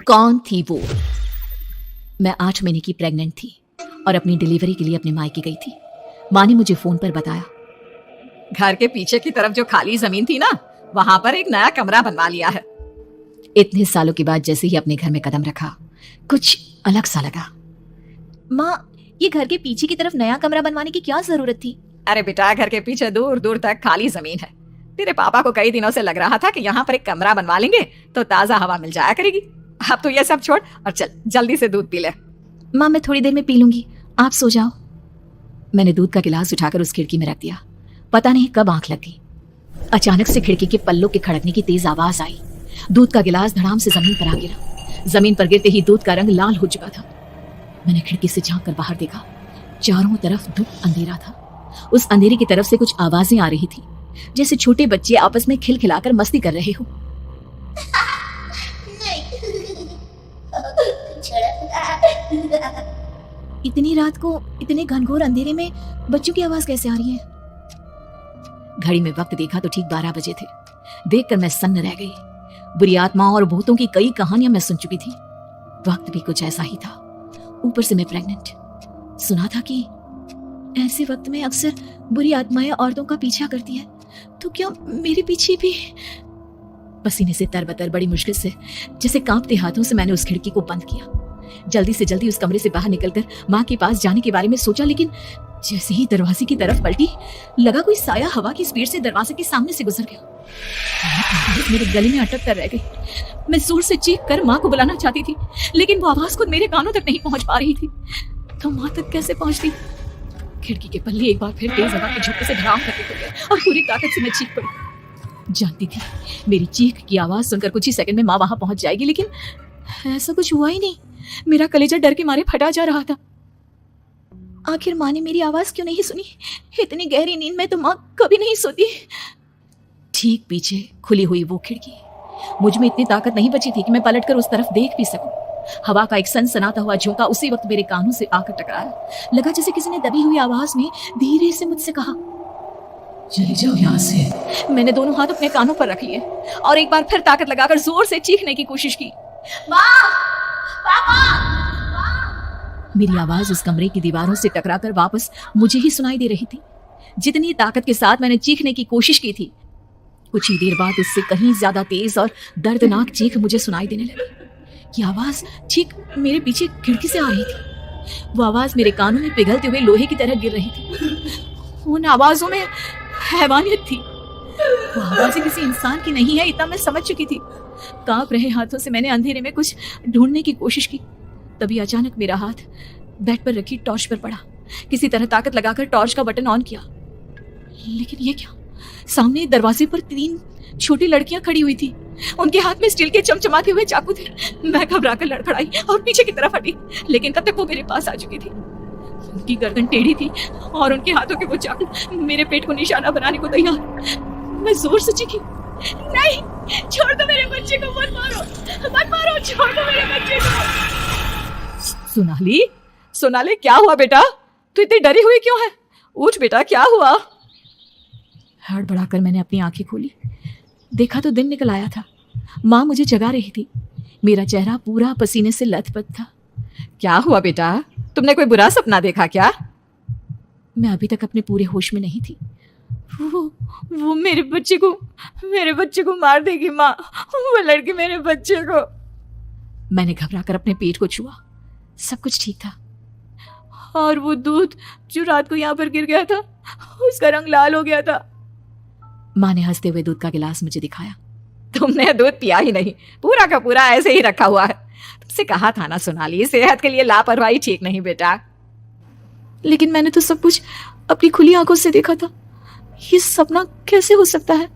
कौन थी वो? मैं 8 महीने की प्रेग्नेंट थी और अपनी डिलीवरी के लिए अपने मायके गई थी। माँ ने मुझे फोन पर बताया, घर के पीछे की तरफ जो खाली जमीन थी ना, वहां पर एक नया कमरा बनवा लिया है। इतने सालों के बाद जैसे ही अपने घर में कदम रखा, कुछ अलग सा लगा। माँ, ये घर के पीछे की तरफ नया कमरा बनवाने की क्या जरूरत थी? अरे बेटा, घर के पीछे दूर दूर तक खाली जमीन है। तेरे पापा को कई दिनों से लग रहा था कि यहाँ पर एक कमरा बनवा लेंगे तो ताजा हवा मिल जाया करेगी। अब तो ये सब छोड़ और चल जल्दी से दूध पी ले। माँ, मैं थोड़ी देर में पी लूंगी, आप सो जाओ। मैंने दूध का गिलास उठाकर उस खिड़की में रख दिया। पता नहीं कब आंख लग गई। अचानक से खिड़की के पल्लों के खड़कने की तेज आवाज आई। दूध का गिलास धड़ाम से जमीन पर आ गिरा। जमीन पर गिरते ही दूध का रंग लाल हो चुका था। मैंने खिड़की से झांक कर बाहर देखा। चारों तरफ धूप अंधेरा था। उस अंधेरे की तरफ से कुछ आवाजें आ रही थी, जैसे छोटे बच्चे आपस में खिलखिलाकर मस्ती कर रहे हो। इतनी रात को इतने घनघोर अंधेरे में बच्चों की आवाज कैसे आ रही है? घड़ी में वक्त देखा तो ठीक 12 बजे थे। देखकर मैं सन्न रह गई। बुरी आत्माओं और भूतों की कई कहानियां मैं सुन चुकी थी। वक्त भी कुछ ऐसा ही था। ऊपर से मैं प्रेग्नेंट। सुना था कि ऐसे वक्त में अक्सर बुरी आत्माएं औरतों का पीछा करती हैं। तो क्या मेरे पीछे भी? पसीने से तरबतर बड़ी मुश्किल से, जैसे कांपते हाथों से मैंने उस खिड़की को बंद किया। जल्दी से जल्दी उस कमरे से बाहर निकलकर माँ के पास जाने के बारे में सोचा, लेकिन जैसे ही दरवाजे की तरफ पलटी, लगा कोई साया हवा की स्पीड से दरवाजे के सामने से गुजर गया। मेरे गले में अटक कर रह गई। मैं जोर से चीख कर माँ को बुलाना चाहती थी, लेकिन वो आवाज खुद मेरे कानों तक नहीं पहुंच पा रही थी। तो माँ तक कैसे पहुंचती? खिड़की के पल्ले एक बार फिर तेज हवा के झोंके से धड़ाम करके खुल गए और पूरी ताकत से मैं चीख पड़ी। जानती थी मेरी चीख की आवाज सुनकर कुछ ही सेकंड में माँ वहां पहुंच जाएगी, लेकिन ऐसा कुछ हुआ ही नहीं। मेरा कलेजा डर के मारे फटा जा रहा था। आखिर माँ ने मेरी आवाज क्यों नहीं सुनी? इतनी गहरी नींद में तो माँ कभी नहीं सोती। ठीक पीछे खुली हुई वो खिड़की। मुझ में इतनी ताकत नहीं बची थी कि मैं पलटकर उस तरफ देख भी सकूं। हवा का एक सनसनाता हुआ झोंका उसी वक्त मेरे कानों से आकर टकराया। लगा जैसे किसी ने दबी हुई आवाज में धीरे से मुझसे कहा, चली जाओ यहाँ से। मैंने दोनों हाथ अपने कानों पर रख लिए और एक बार फिर ताकत लगाकर जोर से चीखने की कोशिश की। मेरी आवाज उस कमरे की दीवारों से टकराकर वापस मुझे ही सुनाई दे रही थी। जितनी ताकत के साथ मैंने चीखने की कोशिश की थी, कुछ ही देर बाद उससे कहीं ज्यादा तेज और दर्दनाक चीख मुझे सुनाई देने लगी। ये आवाज ठीक मेरे पीछे खिड़की से आ रही थी। वो आवाज मेरे कानों में पिघलते हुए लोहे की तरह गिर रही थी। उन आवाजों में हैवानियत थी। वो आवाजें किसी इंसान की नहीं है, इतना मैं समझ चुकी थी। कांप रहे हाथों से मैंने अंधेरे में कुछ ढूंढने की कोशिश की। तभी अचानक मेरा हाथ बेड पर रखी टॉर्च पर पड़ा। किसी तरह ताकत लगाकर टॉर्च का बटन ऑन किया, लेकिन ये क्या? सामने दरवाजे पर 3 छोटी लड़कियां खड़ी हुई थी। उनके हाथ में स्टील के चमचमाते हुए चाकू थे। मैं घबराकर लड़खड़ाई और पीछे की तरफ हटी, लेकिन तब तक वो मेरे पास आ चुकी थी। उनकी गर्दन टेढ़ी थी और उनके हाथों के वो चाकू मेरे पेट को निशाना बनाने को तैयार। मैं जोर से चीखी, नहीं, छोड़ दो मेरे बच्चे को, मत मारो, मत मारो, छोड़ दो मेरे बच्चे को। सोनाली, सोनाली, क्या हुआ बेटा? तू इतनी डरी हुई क्यों है? उठ बेटा, क्या हुआ? हड़बड़ाकर मैंने अपनी आंखें खोली। देखा तो दिन निकल आया था। माँ मुझे जगा रही थी। मेरा चेहरा पूरा पसीने से लथपथ था। क्या हुआ बेटा? तुमने कोई बुरा सपना देखा क्या? मैं अभी तक अपने पूरे होश में नहीं थी। वो मेरे बच्चे को मार देगी माँ। वो लड़की मेरे बच्चे को। मैंने घबराकर अपने पेट को छुआ। सब कुछ ठीक था। और वो दूध जो रात को यहाँ पर गिर गया था, उसका रंग लाल हो गया था। माँ ने हंसते हुए दूध का गिलास मुझे दिखाया। तुमने दूध पिया ही नहीं, पूरा का पूरा ऐसे ही रखा हुआ है। तुमसे कहा था ना सोनाली, सेहत के लिए लापरवाही ठीक नहीं बेटा। लेकिन मैंने तो सब कुछ अपनी खुली आंखों से देखा था। ये सपना कैसे हो सकता है?